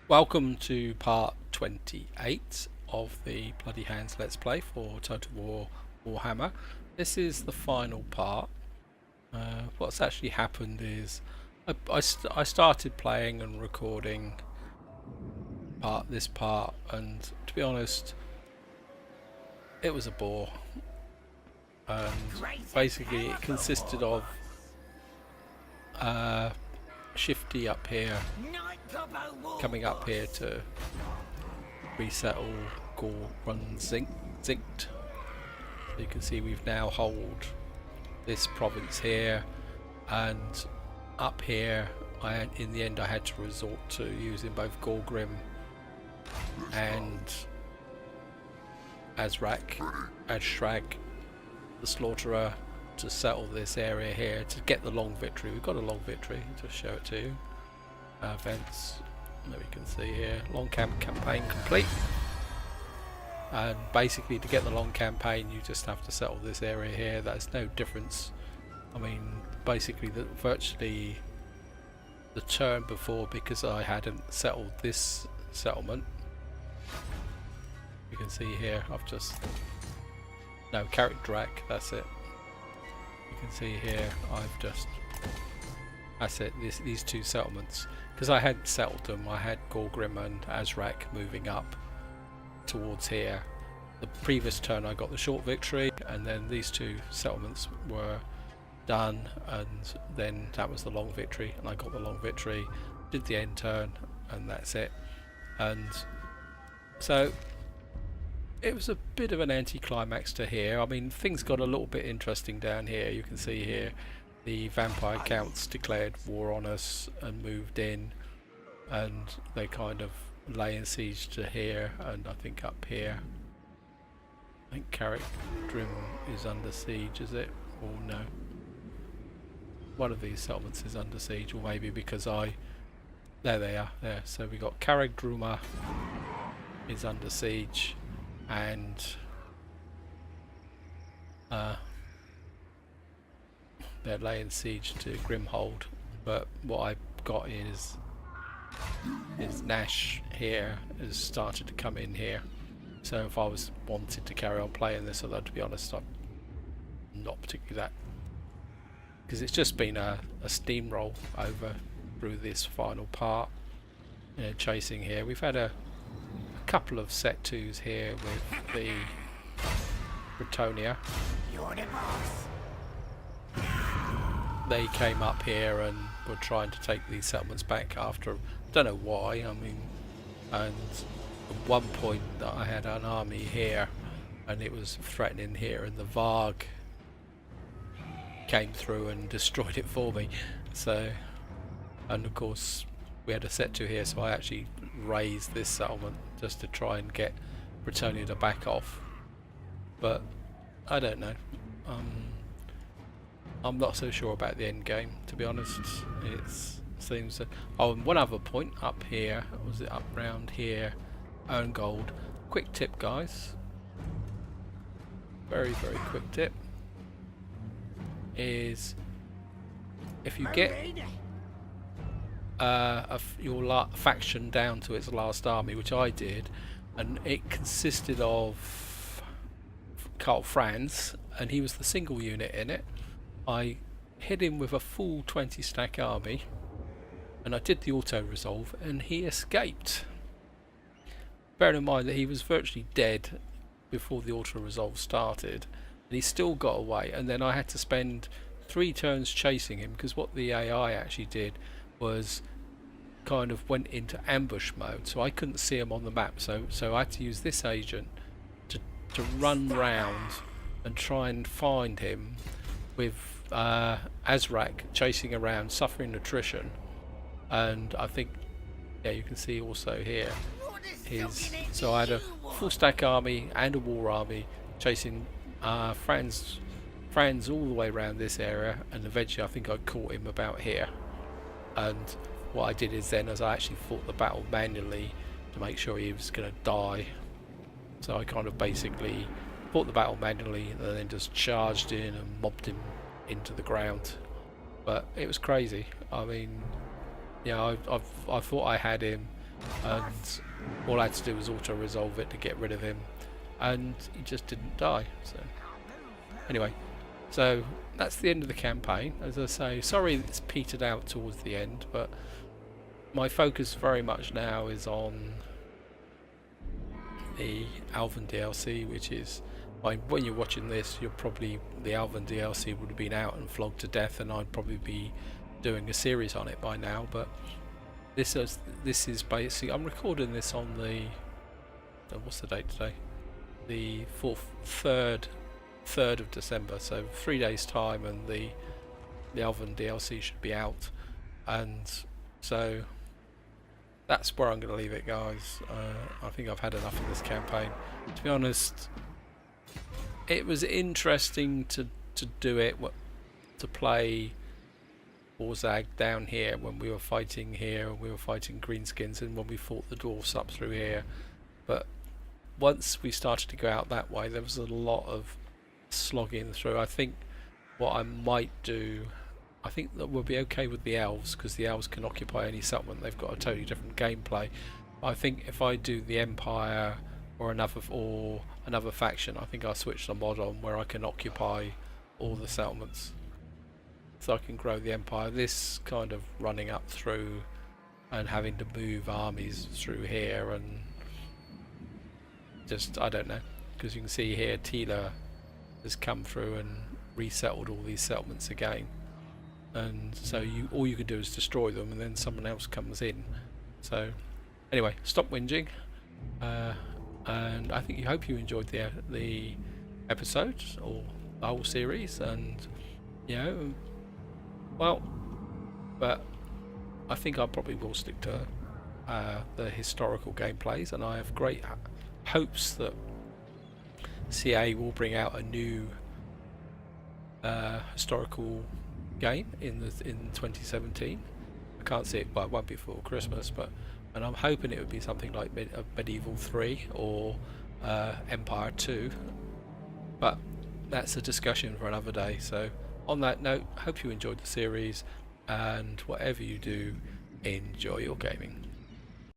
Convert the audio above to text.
Welcome to part 28 of the Bloody Hands Let's Play for Total War Warhammer. This is the final part. What's actually happened is I started playing and recording this part, and to be honest, it was a bore. And basically it consisted of Shifty up here, coming up here to resettle Wurrzag. So you can see we've now hold this province here, and up here in the end I had to resort to using both Gorgrim and Azrag, the Slaughterer, to settle this area here to get the long victory. We've got a long victory, to show it to you. Events that we can see here. Long campaign complete. And basically to get the long campaign you just have to settle this area here. There's no difference. I mean, basically virtually the turn before, because I hadn't settled this settlement, you can see here I've just carried drag, that's it. You can see here that's it, these two settlements, because I hadn't settled them. I had Gorgrim and Azrag moving up towards here. The previous turn I got the short victory, and then these two settlements were done, and then that was the long victory, and I got the long victory, did the end turn, and that's it. And so it was a bit of an anticlimax to here. I mean, things got a little bit interesting down here. You can see here the vampire counts declared war on us and moved in, and they kind of lay in siege to here, and I think up here I think Carrick-Drim is under siege, is it? Or no, one of these settlements is under siege, or maybe because there they are there. So we got Carrick-Druma is under siege, and they're laying siege to Grimhold. But what I've got is Nash here has started to come in here. So if I was wanted to carry on playing this, although to be honest I'm not particularly that, because it's just been a steamroll over through this final part, chasing here. We've had a couple of set twos here with the Britonia. You're the boss. They came up here and were trying to take these settlements back after, don't know why. I mean, and at one point that I had an army here and it was threatening here, and the Varg came through and destroyed it for me. So, and of course we had a set two here, so I actually raised this settlement just to try and get Britonia to back off. But I don't know. I'm not so sure about the end game, to be honest. It seems that... Oh, and one other point up here, was it up round here? Own gold. Quick tip, guys. Very, very quick tip. Is if you get your faction down to its last army, which I did, and it consisted of Karl Franz, and he was the single unit in it. I hit him with a full 20 stack army, and I did the auto resolve, and he escaped. Bearing in mind that he was virtually dead before the auto resolve started, and he still got away. And then I had to spend 3 turns chasing him, because what the AI actually did was kind of went into ambush mode, so I couldn't see him on the map. So I had to use this agent to run round and try and find him, with Azrag chasing around, suffering attrition. And I think, yeah, you can see also here so I had a full stack army and a war army chasing Franz all the way around this area, and eventually I think I caught him about here. And what I did is then, as I actually fought the battle manually to make sure he was going to die, so I kind of basically fought the battle manually and then just charged in and mobbed him into the ground. But it was crazy. I mean, yeah, I thought I had him, and all I had to do was auto-resolve it to get rid of him, and he just didn't die. So anyway, so that's the end of the campaign. As I say, sorry it's petered out towards the end, but my focus very much now is on the Alvin DLC, which is, when you're watching this, the Alvin DLC would have been out and flogged to death, and I'd probably be doing a series on it by now. But this is basically, I'm recording this on the what's the date today? The 3rd of December, so 3 days time, and the Alvin DLC should be out, and so that's where I'm going to leave it, guys. I think I've had enough of this campaign. To be honest, it was interesting to do it, to play Wurrzag down here when we were fighting here, and we were fighting greenskins, and when we fought the dwarfs up through here. But once we started to go out that way, there was a lot of slogging through. I think what I might do, I think that we'll be okay with the elves, because the elves can occupy any settlement. They've got a totally different gameplay. I think if I do the Empire or another faction, I think I'll switch the mod on where I can occupy all the settlements, so I can grow the Empire. This kind of running up through and having to move armies through here, and just, I don't know, because you can see here Tila has come through and resettled all these settlements again. And so all you can do is destroy them, and then someone else comes in. So anyway, stop whinging, and I hope you enjoyed the episode or the whole series, and but I think I probably will stick to the historical gameplays, and I have great hopes that CA will bring out a new historical game in 2017. I can't see it, but it won't be before Christmas, and I'm hoping it would be something like Medieval 3 or Empire 2, but that's a discussion for another day. So on that note, hope you enjoyed the series, and whatever you do, enjoy your gaming.